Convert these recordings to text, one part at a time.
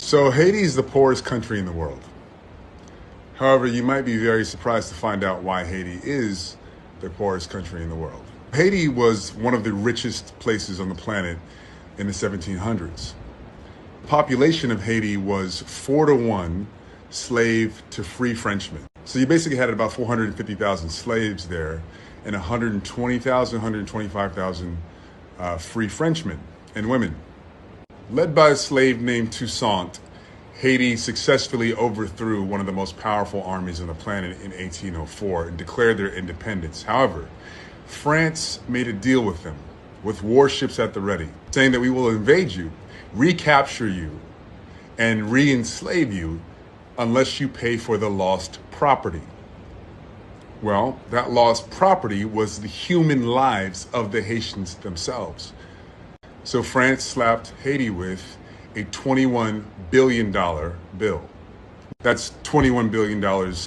So Haiti is the poorest country in the world. However, you might be very surprised to find out why Haiti is the poorest country in the world. Haiti was one of the richest places on the planet in the 1700s. The population of Haiti was 4-to-1 slave to free Frenchmen. So you basically had about 450,000 slaves there and 120,000, 125,000 free Frenchmen and women. Led by a slave named Toussaint, Haiti successfully overthrew one of the most powerful armies on the planet in 1804 and declared their independence. However, France made a deal with them, with warships at the ready, saying that we will invade you, recapture you, and re-enslave you unless you pay for the lost property. Well, that lost property was the human lives of the Haitians themselves. So France slapped Haiti with a $21 billion bill. That's $21 billion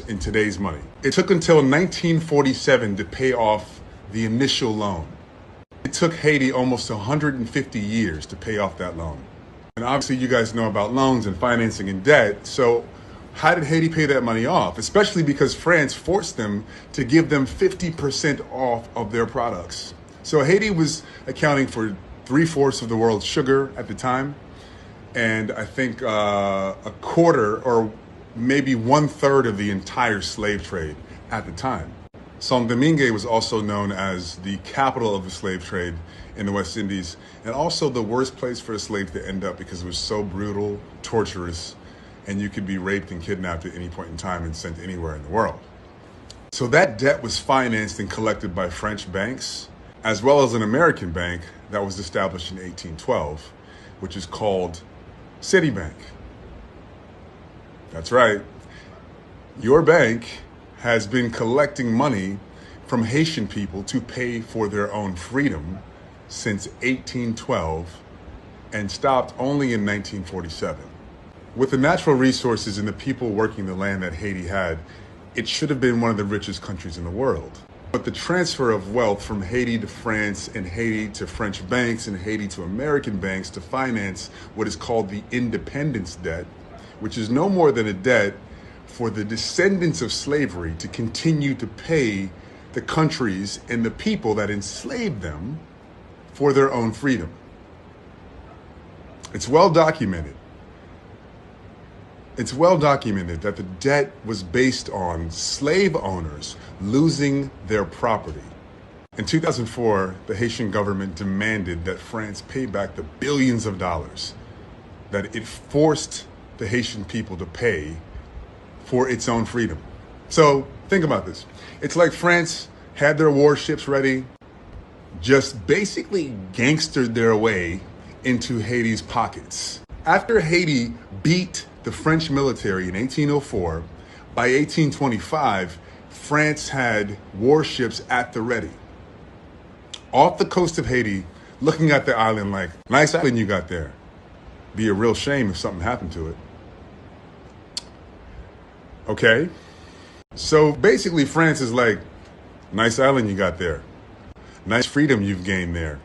in today's money. It took until 1947 to pay off the initial loan. It took Haiti almost 150 years to pay off that loan. And obviously you guys know about loans and financing and debt. So how did Haiti pay that money off? Especially because France forced them to give them 50% off of their products. So Haiti was accounting for 3/4 of the world's sugar at the time. And I think a quarter or maybe 1/3 of the entire slave trade at the time. Saint-Domingue was also known as the capital of the slave trade in the West Indies, and also the worst place for a slave to end up because it was so brutal, torturous, and you could be raped and kidnapped at any point in time and sent anywhere in the world. So that debt was financed and collected by French banks, as well as an American bank that was established in 1812, which is called Citibank. That's right. Your bank has been collecting money from Haitian people to pay for their own freedom since 1812 and stopped only in 1947. With the natural resources and the people working the land that Haiti had, it should have been one of the richest countries in the world. But the transfer of wealth from Haiti to France and Haiti to French banks and Haiti to American banks to finance what is called the independence debt, which is no more than a debt for the descendants of slavery to continue to pay the countries and the people that enslaved them for their own freedom. It's well documented. It's well documented that the debt was based on slave owners losing their property. In 2004, the Haitian government demanded that France pay back the billions of dollars that it forced the Haitian people to pay for its own freedom. So think about this. It's like France had their warships ready, just basically gangstered their way into Haiti's pockets. After Haiti beat the French military in 1804, by 1825, France had warships at the ready, off the coast of Haiti, looking at the island like, nice island you got there. Be a real shame if something happened to it. Okay? So basically France is like, nice island you got there. Nice freedom you've gained there.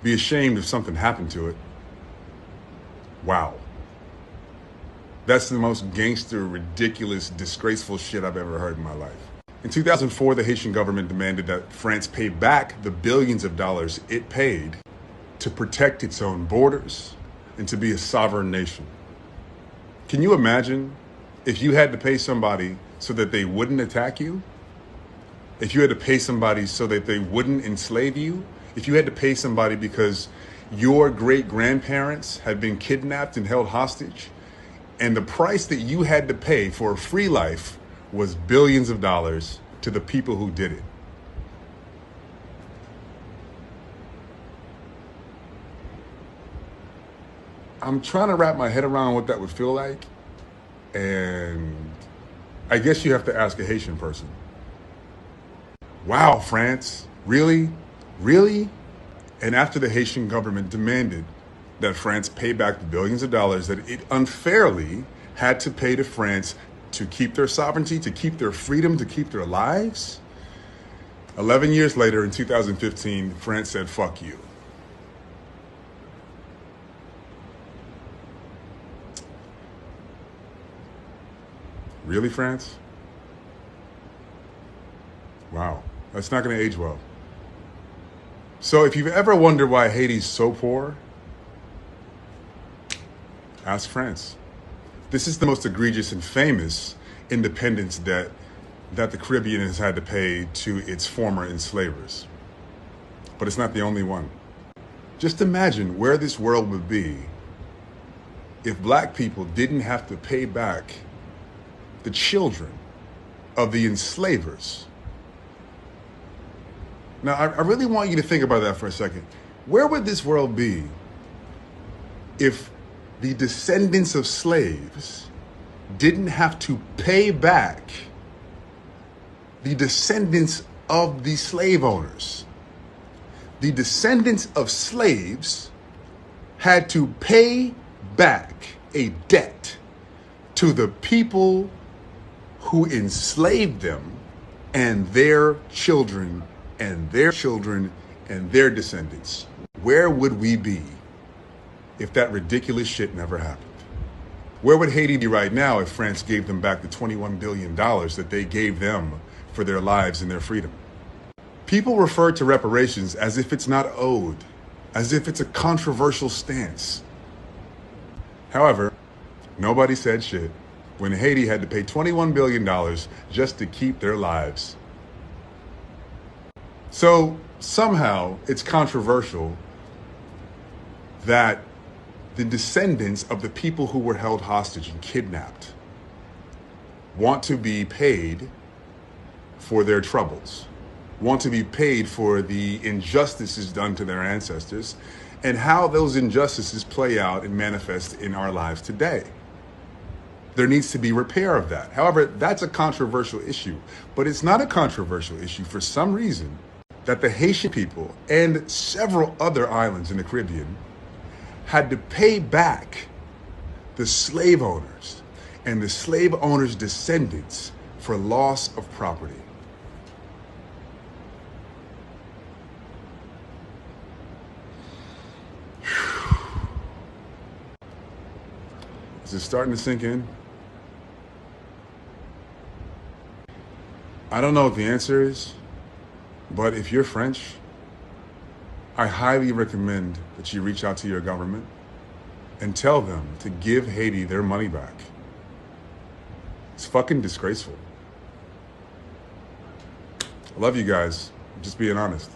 Be ashamed if something happened to it. Wow. That's the most gangster, ridiculous, disgraceful shit I've ever heard in my life. In 2004, the Haitian government demanded that France pay back the billions of dollars it paid to protect its own borders and to be a sovereign nation. Can you imagine if you had to pay somebody so that they wouldn't attack you? If you had to pay somebody so that they wouldn't enslave you? If you had to pay somebody because your great-grandparents had been kidnapped and held hostage, and the price that you had to pay for a free life was billions of dollars to the people who did it. I'm trying to wrap my head around what that would feel like, and I guess you have to ask a Haitian person. Wow, France, really? Really? And after the Haitian government demanded that France pay back the billions of dollars that it unfairly had to pay to France to keep their sovereignty, to keep their freedom, to keep their lives, 11 years later, in 2015, France said, fuck you. Really, France? Wow, that's not going to age well. So if you've ever wondered why Haiti's so poor, ask France. This is the most egregious and famous independence debt that the Caribbean has had to pay to its former enslavers. But it's not the only one. Just imagine where this world would be if black people didn't have to pay back the children of the enslavers. Now, I really want you to think about that for a second. Where would this world be if the descendants of slaves didn't have to pay back the descendants of the slave owners? The descendants of slaves had to pay back a debt to the people who enslaved them and their children and their children and their descendants. Where would we be if that ridiculous shit never happened? Where would Haiti be right now if France gave them back the $21 billion that they gave them for their lives and their freedom? People refer to reparations as if it's not owed, as if it's a controversial stance. However, nobody said shit when Haiti had to pay $21 billion just to keep their lives. So somehow it's controversial that the descendants of the people who were held hostage and kidnapped want to be paid for their troubles, want to be paid for the injustices done to their ancestors, and how those injustices play out and manifest in our lives today. There needs to be repair of that. However, that's a controversial issue, but it's not a controversial issue for some reason that the Haitian people and several other islands in the Caribbean had to pay back the slave owners and the slave owners' descendants for loss of property. Is it starting to sink in? I don't know what the answer is, but if you're French, I highly recommend that you reach out to your government and tell them to give Haiti their money back. It's fucking disgraceful. I love you guys. I'm just being honest.